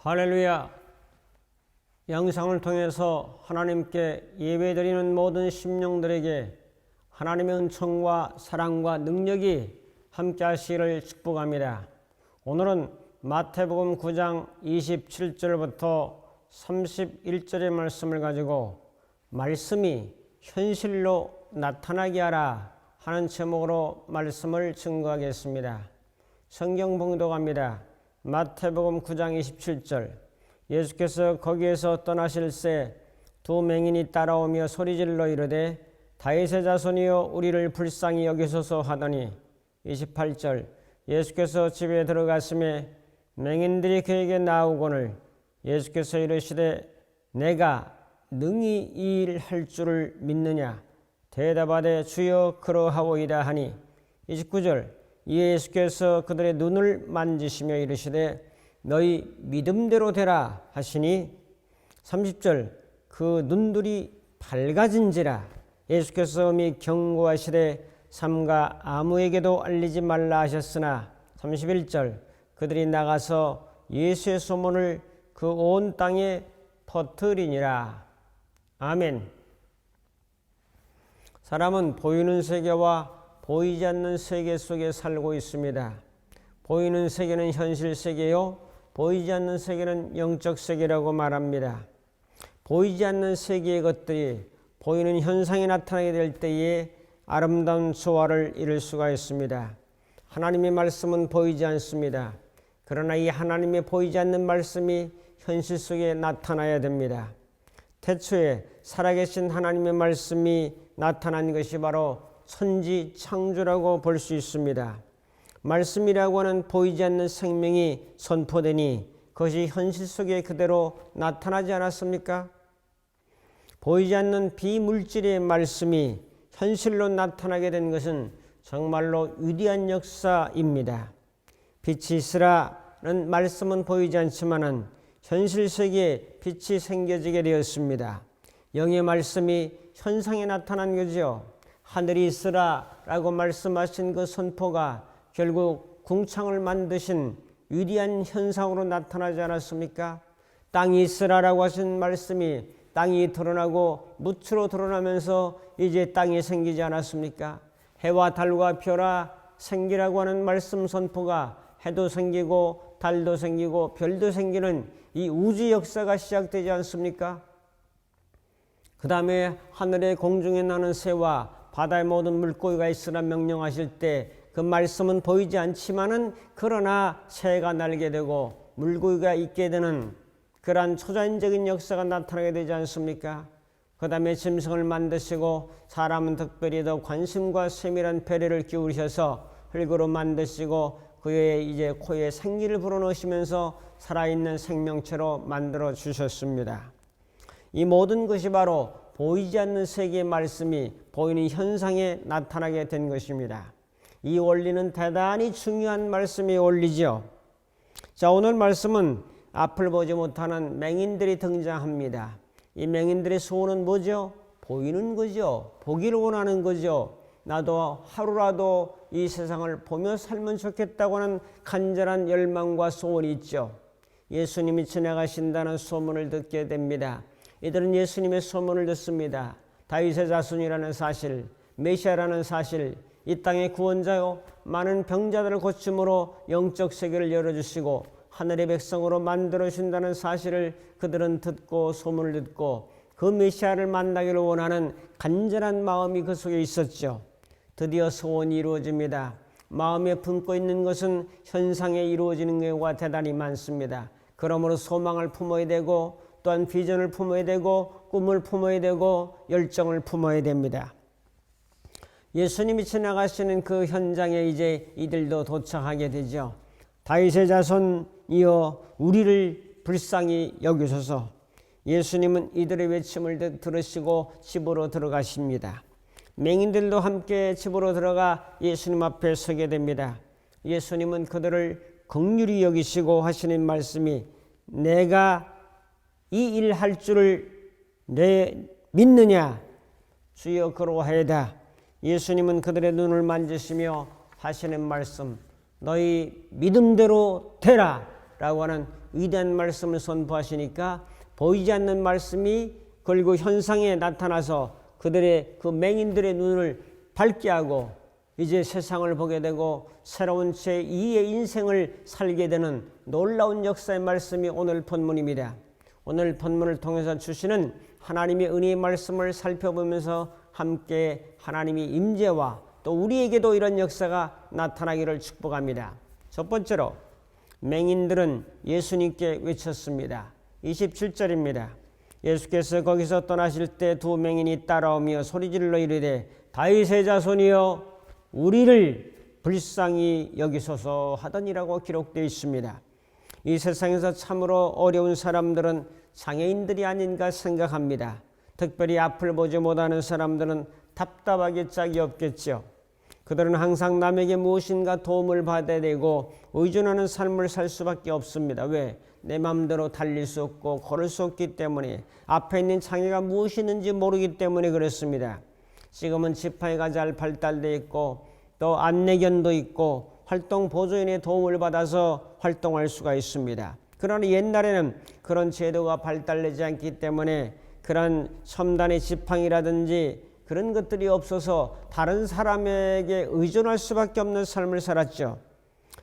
할렐루야! 영상을 통해서 하나님께 예배드리는 모든 심령들에게 하나님의 은총과 사랑과 능력이 함께 하시기를 축복합니다. 오늘은 마태복음 9장 27절부터 31절의 말씀을 가지고 말씀이 현실로 나타나게 하라 하는 제목으로 말씀을 증거하겠습니다. 성경 봉독합니다. 마태복음 9장 27절. 예수께서 거기에서 떠나실새 두 맹인이 따라오며 소리질러 이르되 다윗의 자손이여 우리를 불쌍히 여기소서 하더니 28절. 예수께서 집에 들어가심에 맹인들이 그에게 나오거늘 예수께서 이르시되 내가 능히 이 일 할 줄을 믿느냐 대답하되 주여 그러하오이다 하니 29절. 예수께서 그들의 눈을 만지시며 이르시되 너희 믿음대로 되라 하시니 30절. 그 눈들이 밝아진지라. 예수께서 음이 경고하시되 삼가 아무에게도 알리지 말라 하셨으나 31절. 그들이 나가서 예수의 소문을 그 온 땅에 퍼뜨리니라. 아멘. 사람은 보이는 세계와 보이지 않는 세계 속에 살고 있습니다. 보이는 세계는 현실 세계요, 보이지 않는 세계는 영적 세계라고 말합니다. 보이지 않는 세계의 것들이 보이는 현상이 나타나게 될 때에 아름다운 조화를 이룰 수가 있습니다. 하나님의 말씀은 보이지 않습니다. 그러나 이 하나님의 보이지 않는 말씀이 현실 속에 나타나야 됩니다. 태초에 살아계신 하나님의 말씀이 나타난 것이 바로 천지 창조라고 볼 수 있습니다. 말씀이라고 하는 보이지 않는 생명이 선포되니 그것이 현실 속에 그대로 나타나지 않았습니까? 보이지 않는 비물질의 말씀이 현실로 나타나게 된 것은 정말로 위대한 역사입니다. 빛이 있으라는 말씀은 보이지 않지만은 현실 세계에 빛이 생겨지게 되었습니다. 영의 말씀이 현상에 나타난 거죠. 하늘이 있으라라고 말씀하신 그 선포가 결국 궁창을 만드신 위대한 현상으로 나타나지 않았습니까? 땅이 있으라라고 하신 말씀이 땅이 드러나고 무추로 드러나면서 이제 땅이 생기지 않았습니까? 해와 달과 별아 생기라고 하는 말씀 선포가 해도 생기고 달도 생기고 별도 생기는 이 우주 역사가 시작되지 않습니까? 그 다음에 하늘의 공중에 나는 새와 바다의 모든 물고기가 있으라 명령하실 때 그 말씀은 보이지 않지만은 그러나 새가 날게 되고 물고기가 있게 되는 그러한 초자연적인 역사가 나타나게 되지 않습니까? 그 다음에 짐승을 만드시고 사람은 특별히 더 관심과 세밀한 배려를 기울이셔서 흙으로 만드시고 그의 이제 코에 생기를 불어넣으시면서 살아있는 생명체로 만들어 주셨습니다. 이 모든 것이 바로 보이지 않는 세계의 말씀이 보이는 현상에 나타나게 된 것입니다. 이 원리는 대단히 중요한 말씀의 원리죠. 자, 오늘 말씀은 앞을 보지 못하는 맹인들이 등장합니다. 이 맹인들의 소원은 뭐죠? 보이는 거죠. 보기를 원하는 거죠. 나도 하루라도 이 세상을 보며 살면 좋겠다고 하는 간절한 열망과 소원이 있죠. 예수님이 지나가신다는 소문을 듣게 됩니다. 이들은 예수님의 소문을 듣습니다. 다윗의 자손이라는 사실, 메시아라는 사실, 이 땅의 구원자요 많은 병자들을 고침으로 영적 세계를 열어주시고 하늘의 백성으로 만들어준다는 사실을 그들은 듣고 소문을 듣고 그 메시아를 만나기를 원하는 간절한 마음이 그 속에 있었죠. 드디어 소원이 이루어집니다. 마음에 품고 있는 것은 현상에 이루어지는 경우가 대단히 많습니다. 그러므로 소망을 품어야 되고 또한 비전을 품어야 되고 꿈을 품어야 되고 열정을 품어야 됩니다. 예수님이 지나가시는 그 현장에 이제 이들도 도착하게 되죠. 다윗의 자손이여 우리를 불쌍히 여기소서. 예수님은 이들의 외침을 들으시고 집으로 들어가십니다. 맹인들도 함께 집으로 들어가 예수님 앞에 서게 됩니다. 예수님은 그들을 긍휼히 여기시고 하시는 말씀이 내가 이 일 할 줄을 믿느냐 주여 그러하이다. 예수님은 그들의 눈을 만지시며 하시는 말씀 너희 믿음대로 되라 라고 하는 위대한 말씀을 선포하시니까 보이지 않는 말씀이 그리고 현상에 나타나서 그들의 그 맹인들의 눈을 밝게 하고 이제 세상을 보게 되고 새로운 제2의 인생을 살게 되는 놀라운 역사의 말씀이 오늘 본문입니다. 오늘 본문을 통해서 주시는 하나님의 은혜의 말씀을 살펴보면서 함께 하나님의 임재와 또 우리에게도 이런 역사가 나타나기를 축복합니다. 첫 번째로 맹인들은 예수님께 외쳤습니다. 27절입니다. 예수께서 거기서 떠나실 때 두 맹인이 따라오며 소리질러 이르되 다윗의 자손이여 우리를 불쌍히 여기소서 하더니라고 기록되어 있습니다. 이 세상에서 참으로 어려운 사람들은 장애인들이 아닌가 생각합니다. 특별히 앞을 보지 못하는 사람들은 답답하게 짝이 없겠죠. 그들은 항상 남에게 무엇인가 도움을 받아야 되고 의존하는 삶을 살 수밖에 없습니다. 왜? 내 마음대로 달릴 수 없고 걸을 수 없기 때문에 앞에 있는 장애가 무엇이 있는지 모르기 때문에 그렇습니다. 지금은 지팡이가 잘 발달되어 있고 또 안내견도 있고 활동 보조인의 도움을 받아서 활동할 수가 있습니다. 그러나 옛날에는 그런 제도가 발달되지 않기 때문에 그런 첨단의 지팡이라든지 그런 것들이 없어서 다른 사람에게 의존할 수밖에 없는 삶을 살았죠.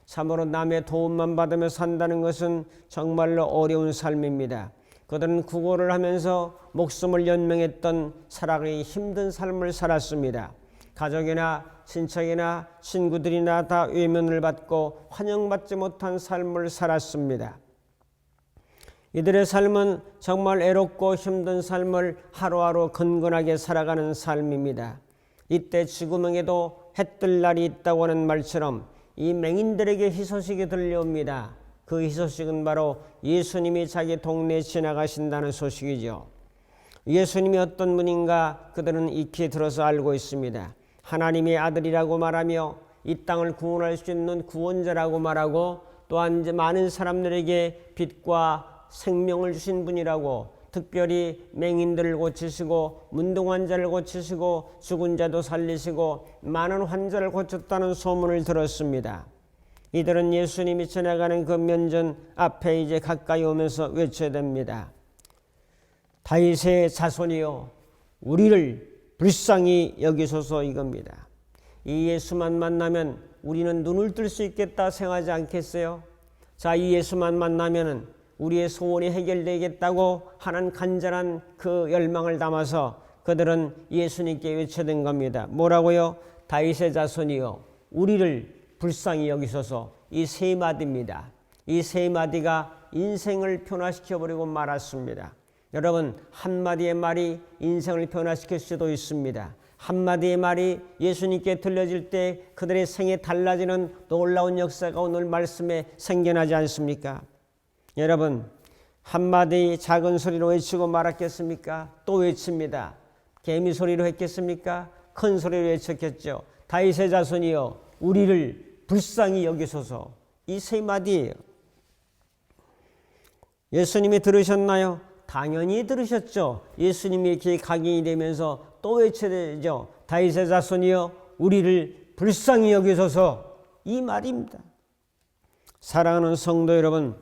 참으로 남의 도움만 받으며 산다는 것은 정말로 어려운 삶입니다. 그들은 구걸을 하면서 목숨을 연명했던 살아가기 힘든 삶을 살았습니다. 가족이나 친척이나 친구들이나 다 외면을 받고 환영받지 못한 삶을 살았습니다. 이들의 삶은 정말 애롭고 힘든 삶을 하루하루 건건하게 살아가는 삶입니다. 이때 죽음에게도 해뜰 날이 있다고 하는 말처럼 이 맹인들에게 희소식이 들려옵니다. 그 희소식은 바로 예수님이 자기 동네에 지나가신다는 소식이죠. 예수님이 어떤 분인가 그들은 익히 들어서 알고 있습니다. 하나님의 아들이라고 말하며 이 땅을 구원할 수 있는 구원자라고 말하고 또한 많은 사람들에게 빛과 생명을 주신 분이라고, 특별히 맹인들을 고치시고 문둥환자를 고치시고 죽은 자도 살리시고 많은 환자를 고쳤다는 소문을 들었습니다. 이들은 예수님이 지나가는 그 면전 앞에 이제 가까이 오면서 외쳐야 됩니다. 다윗의 자손이여 우리를 불쌍히 여기소서, 이겁니다. 이 예수만 만나면 우리는 눈을 뜰 수 있겠다 생각하지 않겠어요? 자, 이 예수만 만나면은 우리의 소원이 해결되겠다고 하는 간절한 그 열망을 담아서 그들은 예수님께 외쳐댄 겁니다. 뭐라고요? 다윗의 자손이여 우리를 불쌍히 여기소서. 이 세 마디입니다. 이 세 마디가 인생을 변화시켜버리고 말았습니다. 여러분, 한마디의 말이 인생을 변화시킬 수도 있습니다. 한마디의 말이 예수님께 들려질 때 그들의 생에 달라지는 놀라운 역사가 오늘 말씀에 생겨나지 않습니까? 여러분, 한마디 작은 소리로 외치고 말았겠습니까? 또 외칩니다. 개미 소리로 했겠습니까? 큰 소리로 외쳤겠죠. 다윗의 자손이여 우리를 불쌍히 여기소서. 이 세 마디예요. 예수님이 들으셨나요? 당연히 들으셨죠. 예수님이 이렇게 각인이 되면서 또 외쳐야 되죠. 다윗의 자손이여 우리를 불쌍히 여기소서. 이 말입니다. 사랑하는 성도 여러분,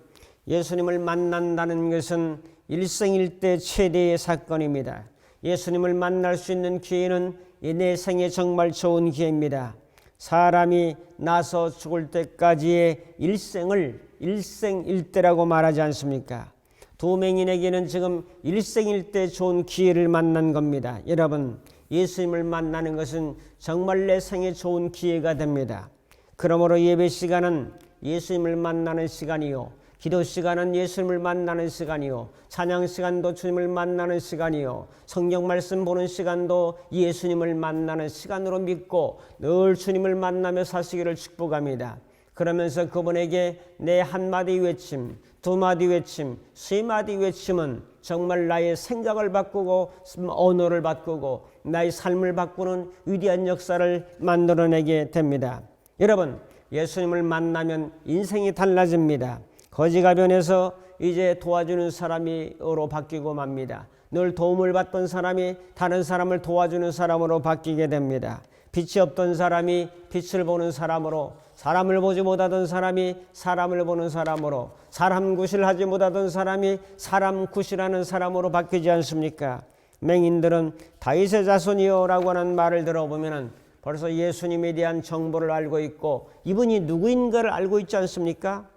예수님을 만난다는 것은 일생일대 최대의 사건입니다. 예수님을 만날 수 있는 기회는 내 생에 정말 좋은 기회입니다. 사람이 나서 죽을 때까지의 일생을 일생일대라고 말하지 않습니까? 두 맹인에게는 지금 일생일대 좋은 기회를 만난 겁니다. 여러분, 예수님을 만나는 것은 정말 내 생에 좋은 기회가 됩니다. 그러므로 예배 시간은 예수님을 만나는 시간이요, 기도 시간은 예수님을 만나는 시간이요, 찬양 시간도 주님을 만나는 시간이요, 성경 말씀 보는 시간도 예수님을 만나는 시간으로 믿고 늘 주님을 만나며 사시기를 축복합니다. 그러면서 그분에게 내 한마디 외침, 두 마디 외침, 세 마디 외침은 정말 나의 생각을 바꾸고 언어를 바꾸고 나의 삶을 바꾸는 위대한 역사를 만들어내게 됩니다. 여러분, 예수님을 만나면 인생이 달라집니다. 거지가 변해서 이제 도와주는 사람으로 바뀌고 맙니다. 늘 도움을 받던 사람이 다른 사람을 도와주는 사람으로 바뀌게 됩니다. 빛이 없던 사람이 빛을 보는 사람으로, 사람을 보지 못하던 사람이 사람을 보는 사람으로, 사람 구실하지 못하던 사람이 사람 구실하는 사람으로 바뀌지 않습니까? 맹인들은 다윗의 자손이요라고 하는 말을 들어보면 벌써 예수님에 대한 정보를 알고 있고 이분이 누구인가를 알고 있지 않습니까?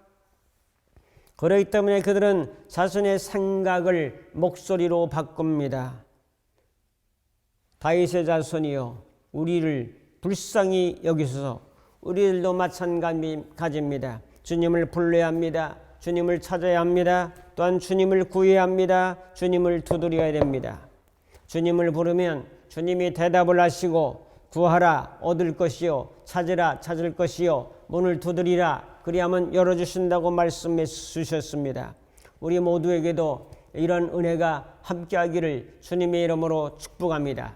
그렇기 때문에 그들은 자신의 생각을 목소리로 바꿉니다. 다윗의 자손이요, 우리를 불쌍히 여기소서. 우리들도 마찬가지입니다. 주님을 불러야 합니다. 주님을 찾아야 합니다. 또한 주님을 구해야 합니다. 주님을 두드려야 됩니다. 주님을 부르면 주님이 대답을 하시고 구하라 얻을 것이요, 찾으라 찾을 것이요, 문을 두드리라 그리하면 열어주신다고 말씀해 주셨습니다. 우리 모두에게도 이런 은혜가 함께하기를 주님의 이름으로 축복합니다.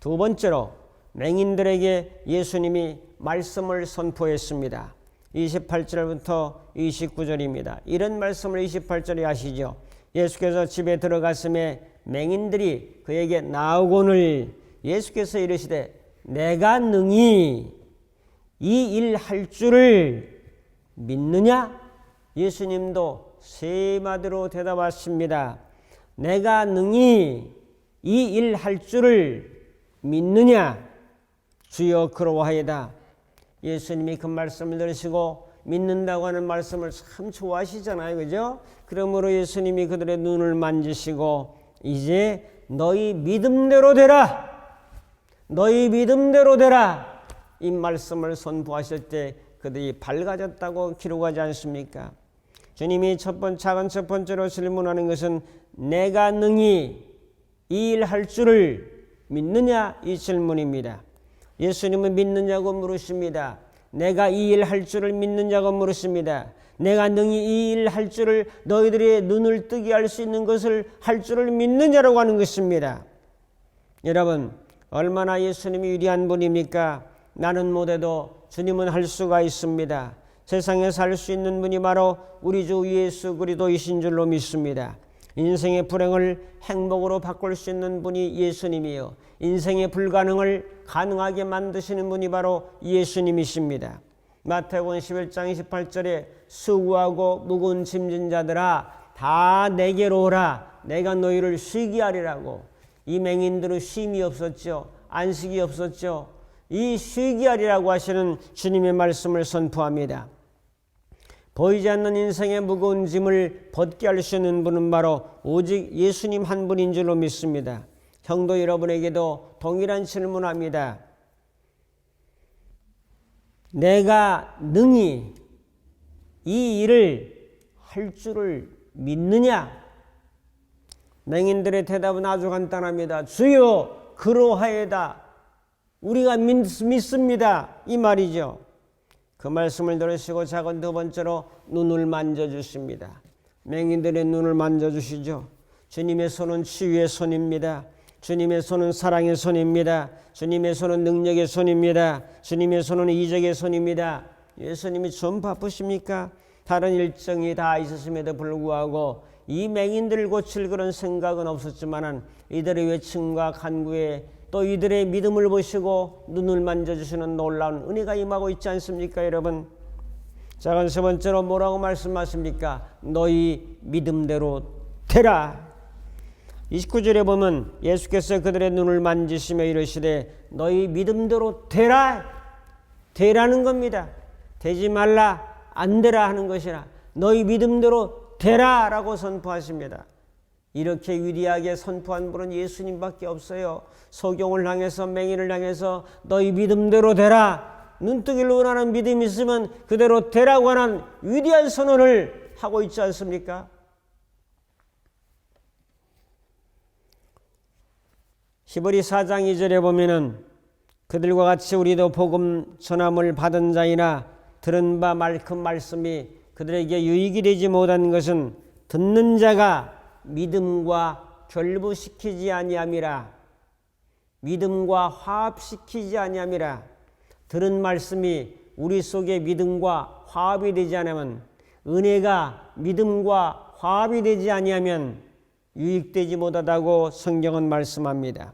두 번째로 맹인들에게 예수님이 말씀을 선포했습니다. 28절부터 29절입니다. 이런 말씀을 28절에 하시죠. 예수께서 집에 들어갔음에 맹인들이 그에게 나오거늘 예수께서 이르시되 내가 능히 이 일 할 줄을 믿느냐? 예수님도 세 마디로 대답하십니다. 내가 능히 이 일 할 줄을 믿느냐? 주여 그러하이다. 예수님이 그 말씀을 들으시고 믿는다고 하는 말씀을 참 좋아하시잖아요. 그죠? 그러므로 예수님이 그들의 눈을 만지시고 이제 너희 믿음대로 되라. 너희 믿음대로 되라. 이 말씀을 선포하실 때 그들이 밝아졌다고 기록하지 않습니까? 주님이 첫 번째로 질문하는 것은 내가 능히 이 일 할 줄을 믿느냐? 이 질문입니다. 예수님은 믿느냐고 물으십니다. 내가 이 일 할 줄을 믿느냐고 물으십니다. 내가 능히 이 일 할 줄을 너희들의 눈을 뜨게 할 수 있는 것을 할 줄을 믿느냐라고 하는 것입니다. 여러분, 얼마나 예수님이 위대한 분입니까? 나는 못해도 주님은 할 수가 있습니다. 세상에서 할 수 있는 분이 바로 우리 주 예수 그리스도이신 줄로 믿습니다. 인생의 불행을 행복으로 바꿀 수 있는 분이 예수님이요, 인생의 불가능을 가능하게 만드시는 분이 바로 예수님이십니다. 마태복음 11장 28절에 수고하고 무거운 짐진 자들아 다 내게로 오라 내가 너희를 쉬게 하리라고. 이 맹인들은 쉼이 없었죠. 안식이 없었죠. 이 쉬게 하리라고 하시는 주님의 말씀을 선포합니다. 보이지 않는 인생의 무거운 짐을 벗게 할 수 있는 분은 바로 오직 예수님 한 분인 줄로 믿습니다. 성도 여러분에게도 동일한 질문합니다. 내가 능히 이 일을 할 줄을 믿느냐? 맹인들의 대답은 아주 간단합니다. 주여 그러하이다. 우리가 믿습니다. 이 말이죠. 그 말씀을 들으시고 작은 두 번째로 눈을 만져주십니다. 맹인들의 눈을 만져주시죠. 주님의 손은 치유의 손입니다. 주님의 손은 사랑의 손입니다. 주님의 손은 능력의 손입니다. 주님의 손은 이적의 손입니다. 예수님이 좀 바쁘십니까? 다른 일정이 다 있으심에도 불구하고 이 맹인들을 고칠 그런 생각은 없었지만 이들의 외침과 간구에 또 이들의 믿음을 보시고 눈을 만져주시는 놀라운 은혜가 임하고 있지 않습니까, 여러분? 자, 세 번째로 뭐라고 말씀하십니까? 너희 믿음대로 되라. 29절에 보면 예수께서 그들의 눈을 만지시며 이르시되 너희 믿음대로 되라. 되라는 겁니다. 되지 말라, 안 되라 하는 것이라. 너희 믿음대로 되라라고 선포하십니다. 이렇게 위대하게 선포한 분은 예수님밖에 없어요. 소경을 향해서 맹인을 향해서 너희 믿음대로 되라. 눈뜨기를 원하는 믿음이 있으면 그대로 되라고 하는 위대한 선언을 하고 있지 않습니까? 히브리 4장 2절에 보면은 그들과 같이 우리도 복음 전함을 받은 자이나 들은 바 그 말씀이 그들에게 유익이 되지 못한 것은 듣는 자가 믿음과 결부시키지 아니함이라. 믿음과 화합시키지 아니함이라. 들은 말씀이 우리 속에 믿음과 화합이 되지 않으면, 은혜가 믿음과 화합이 되지 아니하면 유익되지 못하다고 성경은 말씀합니다.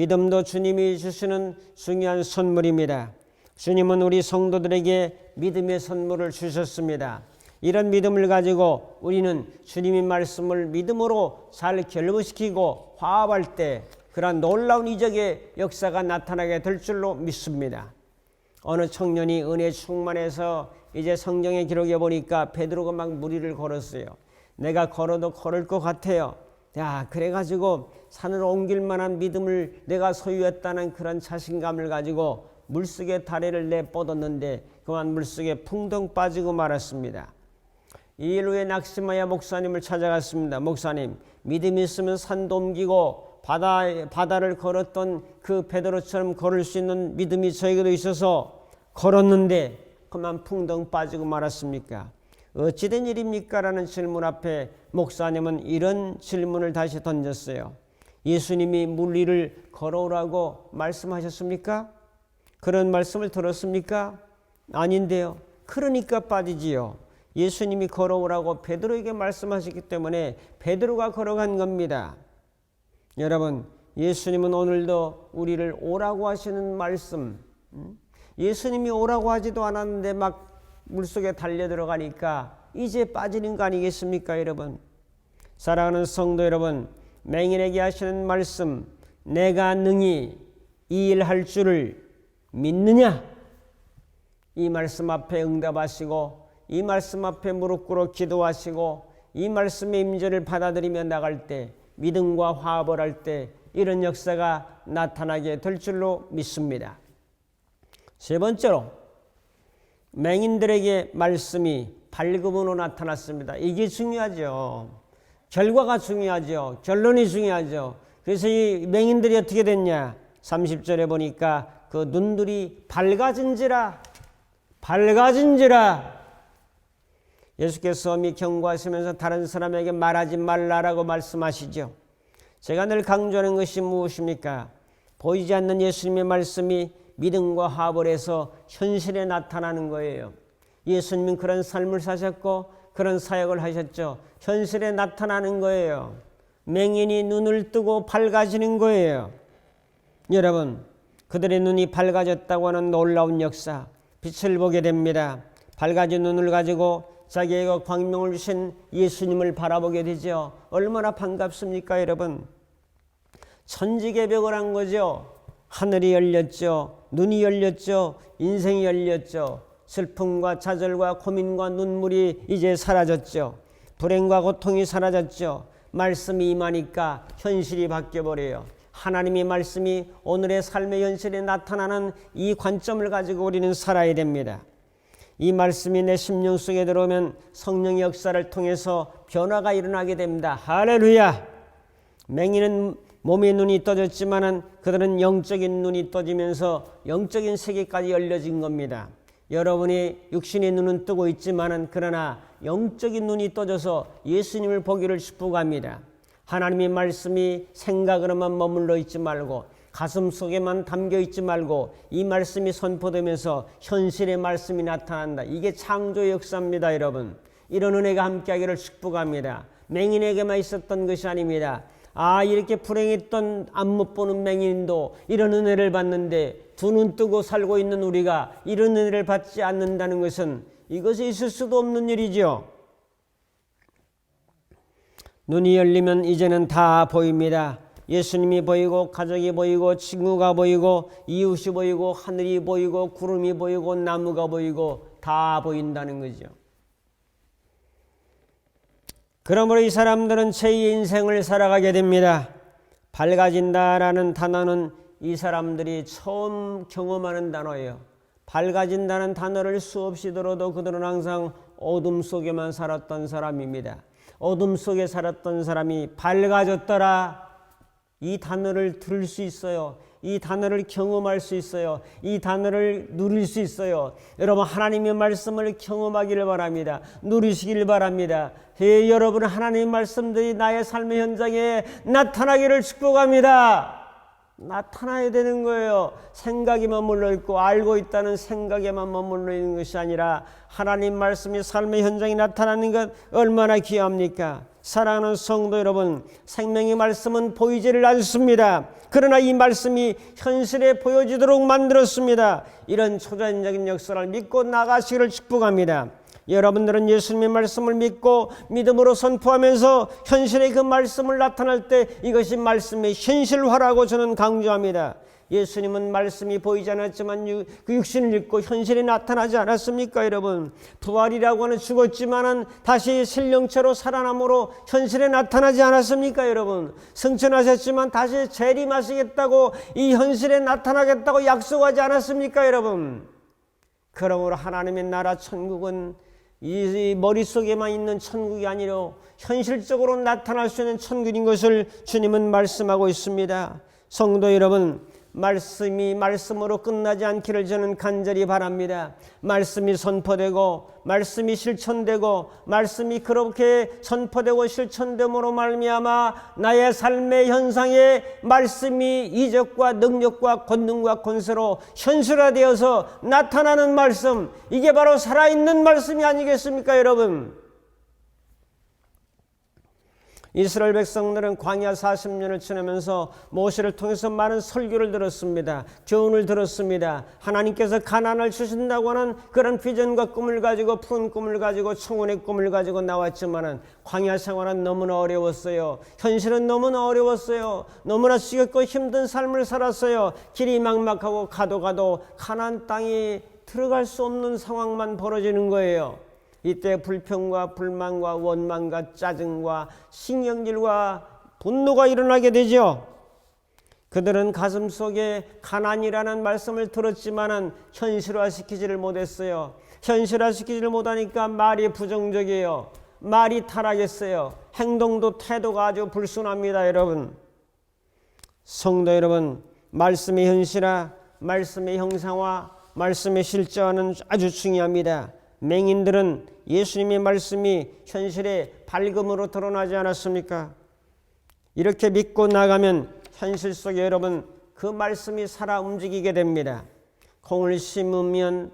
믿음도 주님이 주시는 중요한 선물입니다. 주님은 우리 성도들에게 믿음의 선물을 주셨습니다. 이런 믿음을 가지고 우리는 주님의 말씀을 믿음으로 잘 결부시키고 화합할 때 그러한 놀라운 이적의 역사가 나타나게 될 줄로 믿습니다. 어느 청년이 은혜 충만해서 이제 성경에 기록해 보니까 베드로가 막 무리를 걸었어요. 내가 걸어도 걸을 것 같아요. 야, 그래가지고 산을 옮길 만한 믿음을 내가 소유했다는 그런 자신감을 가지고 물속에 다리를 내뻗었는데 그만 물속에 풍덩 빠지고 말았습니다. 이 일 후에 낙심하여 목사님을 찾아갔습니다. 목사님, 믿음이 있으면 산도 옮기고 바다를 걸었던 그 베드로처럼 걸을 수 있는 믿음이 저에게도 있어서 걸었는데 그만 풍덩 빠지고 말았습니까? 어찌된 일입니까? 라는 질문 앞에 목사님은 이런 질문을 다시 던졌어요. 예수님이 물 위를 걸어오라고 말씀하셨습니까? 그런 말씀을 들었습니까? 아닌데요. 그러니까 빠지지요. 예수님이 걸어오라고 베드로에게 말씀하셨기 때문에 베드로가 걸어간 겁니다. 여러분, 예수님은 오늘도 우리를 오라고 하시는 말씀, 예수님이 오라고 하지도 않았는데 막 물속에 달려 들어가니까 이제 빠지는 거 아니겠습니까, 여러분? 사랑하는 성도 여러분, 맹인에게 하시는 말씀, 내가 능히 이 일 할 줄을 믿느냐? 이 말씀 앞에 응답하시고 이 말씀 앞에 무릎 꿇어 기도하시고 이 말씀의 임재를 받아들이며 나갈 때 믿음과 화합을 할 때 이런 역사가 나타나게 될 줄로 믿습니다. 세 번째로 맹인들에게 말씀이 발급으로 나타났습니다. 이게 중요하죠. 결과가 중요하죠. 결론이 중요하죠. 그래서 이 맹인들이 어떻게 됐냐? 30절에 보니까 그 눈들이 밝아진지라 예수께서 엄히 경고하시면서 다른 사람에게 말하지 말라라고 말씀하시죠. 제가 늘 강조하는 것이 무엇입니까? 보이지 않는 예수님의 말씀이 믿음과 화합을 해서 현실에 나타나는 거예요. 예수님은 그런 삶을 사셨고 그런 사역을 하셨죠. 현실에 나타나는 거예요. 맹인이 눈을 뜨고 밝아지는 거예요. 여러분, 그들의 눈이 밝아졌다고 하는 놀라운 역사, 빛을 보게 됩니다. 밝아진 눈을 가지고 자기에게 광명을 주신 예수님을 바라보게 되죠. 얼마나 반갑습니까, 여러분? 천지개벽을 한 거죠. 하늘이 열렸죠. 눈이 열렸죠. 인생이 열렸죠. 슬픔과 좌절과 고민과 눈물이 이제 사라졌죠. 불행과 고통이 사라졌죠. 말씀이 임하니까 현실이 바뀌어버려요. 하나님의 말씀이 오늘의 삶의 현실에 나타나는 이 관점을 가지고 우리는 살아야 됩니다. 이 말씀이 내 심령 속에 들어오면 성령의 역사를 통해서 변화가 일어나게 됩니다. 할렐루야! 맹인은 몸의 눈이 떠졌지만은 그들은 영적인 눈이 떠지면서 영적인 세계까지 열려진 겁니다. 여러분이 육신의 눈은 뜨고 있지만은 그러나 영적인 눈이 떠져서 예수님을 보기를 축복합니다. 하나님의 말씀이 생각으로만 머물러 있지 말고 가슴 속에만 담겨 있지 말고 이 말씀이 선포되면서 현실의 말씀이 나타난다. 이게 창조의 역사입니다, 여러분. 이런 은혜가 함께하기를 축복합니다. 맹인에게만 있었던 것이 아닙니다. 이렇게 불행했던 앞 못 보는 맹인도 이런 은혜를 받는데 두 눈 뜨고 살고 있는 우리가 이런 은혜를 받지 않는다는 것은 이것이 있을 수도 없는 일이죠. 눈이 열리면 이제는 다 보입니다. 예수님이 보이고 가족이 보이고 친구가 보이고 이웃이 보이고 하늘이 보이고 구름이 보이고 나무가 보이고 다 보인다는 거죠. 그러므로 이 사람들은 제2의 인생을 살아가게 됩니다. 밝아진다라는 단어는 이 사람들이 처음 경험하는 단어예요. 밝아진다는 단어를 수없이 들어도 그들은 항상 어둠 속에만 살았던 사람입니다. 어둠 속에 살았던 사람이 밝아졌더라. 이 단어를 들을 수 있어요. 이 단어를 경험할 수 있어요. 이 단어를 누릴 수 있어요. 여러분, 하나님의 말씀을 경험하기를 바랍니다. 누리시길 바랍니다. 여러분, 하나님의 말씀들이 나의 삶의 현장에 나타나기를 축복합니다. 나타나야 되는 거예요. 생각에만 머물러 있고 알고 있다는 생각에만 머물러 있는 것이 아니라 하나님 말씀이 삶의 현장에 나타나는 것 얼마나 귀합니까? 사랑하는 성도 여러분, 생명의 말씀은 보이지를 않습니다. 그러나 이 말씀이 현실에 보여지도록 만들었습니다. 이런 초자연적인 역사를 믿고 나가시기를 축복합니다. 여러분들은 예수님의 말씀을 믿고 믿음으로 선포하면서 현실의 그 말씀을 나타날 때 이것이 말씀의 현실화라고 저는 강조합니다. 예수님은 말씀이 보이지 않았지만 그 육신을 입고 현실이 나타나지 않았습니까 여러분? 부활이라고 하는 죽었지만은 다시 신령체로 살아남으로 현실에 나타나지 않았습니까 여러분? 승천하셨지만 다시 재림하시겠다고 이 현실에 나타나겠다고 약속하지 않았습니까 여러분? 그러므로 하나님의 나라 천국은 이 머릿속에만 있는 천국이 아니라 현실적으로 나타날 수 있는 천국인 것을 주님은 말씀하고 있습니다. 성도 여러분, 말씀이 말씀으로 끝나지 않기를 저는 간절히 바랍니다. 말씀이 선포되고 말씀이 실천되고 말씀이 그렇게 선포되고 실천됨으로 말미암아 나의 삶의 현상에 말씀이 이적과 능력과 권능과 권세로 현실화되어서 나타나는 말씀, 이게 바로 살아있는 말씀이 아니겠습니까 여러분? 이스라엘 백성들은 광야 40년을 지나면서 모세를 통해서 많은 설교를 들었습니다. 교훈을 들었습니다. 하나님께서 가나안을 주신다고 하는 그런 비전과 꿈을 가지고, 푸른 꿈을 가지고, 청혼의 꿈을 가지고 나왔지만은 광야 생활은 너무나 어려웠어요. 현실은 너무나 어려웠어요. 너무나 지겹고 힘든 삶을 살았어요. 길이 막막하고 가도 가나안 땅에 들어갈 수 없는 상황만 벌어지는 거예요. 이때 불평과 불만과 원망과 짜증과 신경질과 분노가 일어나게 되죠. 그들은 가슴속에 가난이라는 말씀을 들었지만은 현실화시키지를 못했어요. 현실화시키지를 못하니까 말이 부정적이에요. 말이 타락했어요. 행동도 태도가 아주 불순합니다 여러분. 성도 여러분, 말씀의 현실화, 말씀의 형상화, 말씀의 실제화는 아주 중요합니다. 맹인들은 예수님의 말씀이 현실에 밝음으로 드러나지 않았습니까? 이렇게 믿고 나가면 현실 속에 여러분 그 말씀이 살아 움직이게 됩니다. 콩을 심으면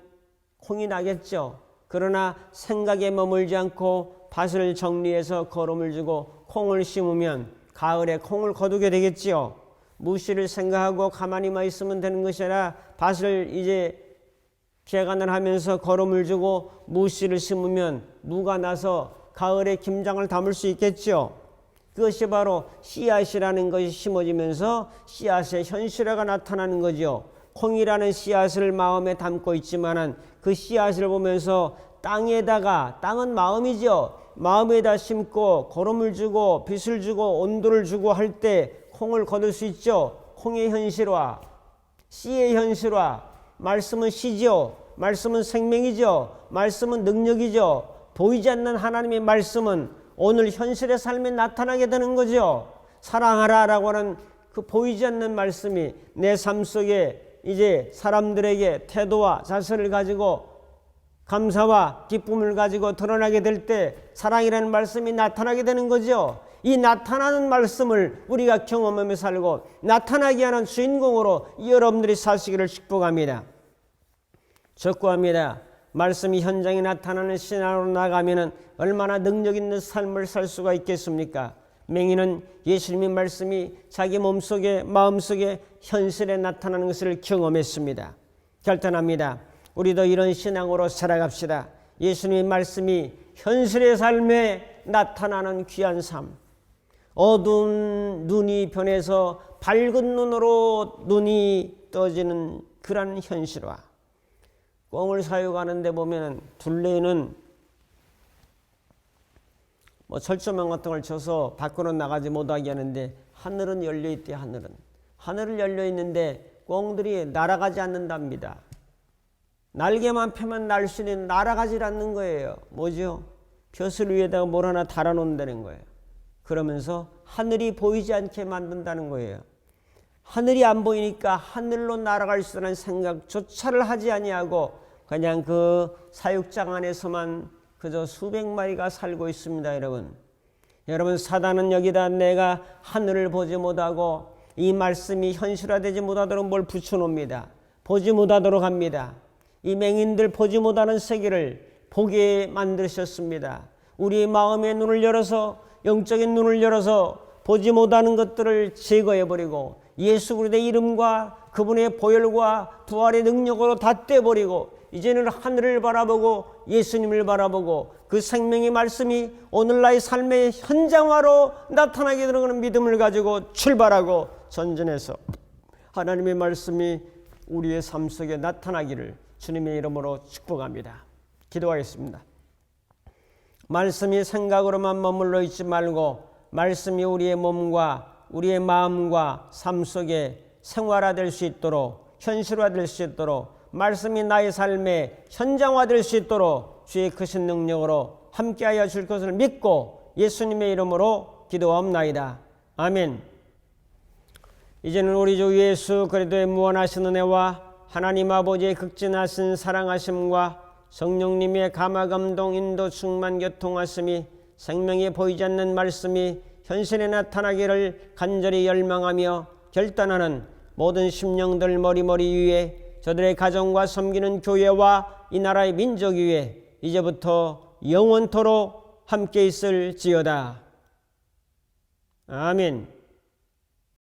콩이 나겠죠. 그러나 생각에 머물지 않고 밭을 정리해서 거름을 주고 콩을 심으면 가을에 콩을 거두게 되겠지요. 무시를 생각하고 가만히만 있으면 되는 것이 아니라 밭을 이제 개간을 하면서 거름을 주고 무씨를 심으면 무가 나서 가을에 김장을 담을 수 있겠죠. 그것이 바로 씨앗이라는 것이 심어지면서 씨앗의 현실화가 나타나는 거죠. 콩이라는 씨앗을 마음에 담고 있지만은 그 씨앗을 보면서 땅은 마음이죠. 마음에다 심고 거름을 주고 빛을 주고 온도를 주고 할 때 콩을 거둘 수 있죠. 콩의 현실화, 씨의 현실화. 말씀은 씨죠. 말씀은 생명이죠. 말씀은 능력이죠. 보이지 않는 하나님의 말씀은 오늘 현실의 삶에 나타나게 되는 거죠. 사랑하라라고 하는 그 보이지 않는 말씀이 내 삶 속에 이제 사람들에게 태도와 자세를 가지고 감사와 기쁨을 가지고 드러나게 될 때 사랑이라는 말씀이 나타나게 되는 거죠. 이 나타나는 말씀을 우리가 경험하며 살고 나타나게 하는 주인공으로 여러분들이 사시기를 축복합니다. 적고합니다. 말씀이 현장에 나타나는 신앙으로 나가면 얼마나 능력 있는 삶을 살 수가 있겠습니까? 맹인은 예수님의 말씀이 자기 몸속에 마음속에 현실에 나타나는 것을 경험했습니다. 결단합니다. 우리도 이런 신앙으로 살아갑시다. 예수님의 말씀이 현실의 삶에 나타나는 귀한 삶. 어두운 눈이 변해서 밝은 눈으로 눈이 떠지는 그런 현실화. 꽁을 사육하는 데 보면 둘레는 철조망 같은 걸 쳐서 밖으로 나가지 못하게 하는데 하늘은 열려있대. 하늘은 열려있는데 꽁들이 날아가지 않는답니다. 날개만 펴면 날 수 있는 날아가지 않는 거예요. 뭐죠? 벼슬 위에다가 뭘 하나 달아놓는다는 거예요. 그러면서 하늘이 보이지 않게 만든다는 거예요. 하늘이 안 보이니까 하늘로 날아갈 수 있는 생각조차를 하지 아니하고 그냥 그 사육장 안에서만 그저 수백 마리가 살고 있습니다. 여러분 사단은 여기다 내가 하늘을 보지 못하고 이 말씀이 현실화되지 못하도록 뭘 붙여놓습니다. 보지 못하도록 합니다. 이 맹인들 보지 못하는 세계를 보게 만드셨습니다. 우리 마음의 눈을 열어서 영적인 눈을 열어서 보지 못하는 것들을 제거해버리고 예수 그리스도의 이름과 그분의 보혈과 부활의 능력으로 다 떼버리고 이제는 하늘을 바라보고 예수님을 바라보고 그 생명의 말씀이 오늘 나의 삶의 현장화로 나타나게 되는 믿음을 가지고 출발하고 전진해서 하나님의 말씀이 우리의 삶 속에 나타나기를 주님의 이름으로 축복합니다. 기도하겠습니다. 말씀이 생각으로만 머물러 있지 말고 말씀이 우리의 몸과 우리의 마음과 삶 속에 생활화될 수 있도록 현실화될 수 있도록 말씀이 나의 삶에 현장화될 수 있도록 주의 크신 능력으로 함께하여 줄 것을 믿고 예수님의 이름으로 기도하옵나이다. 아멘. 이제는 우리 주 예수 그리스도의 무한하신 은혜와 하나님 아버지의 극진하신 사랑하심과 성령님의 감화 감동 인도 충만 교통하심이 생명이 보이지 않는 말씀이 현실에 나타나기를 간절히 열망하며 결단하는 모든 심령들 머리머리 위에 저들의 가정과 섬기는 교회와 이 나라의 민족 위에 이제부터 영원토록 함께 있을지어다. 아멘.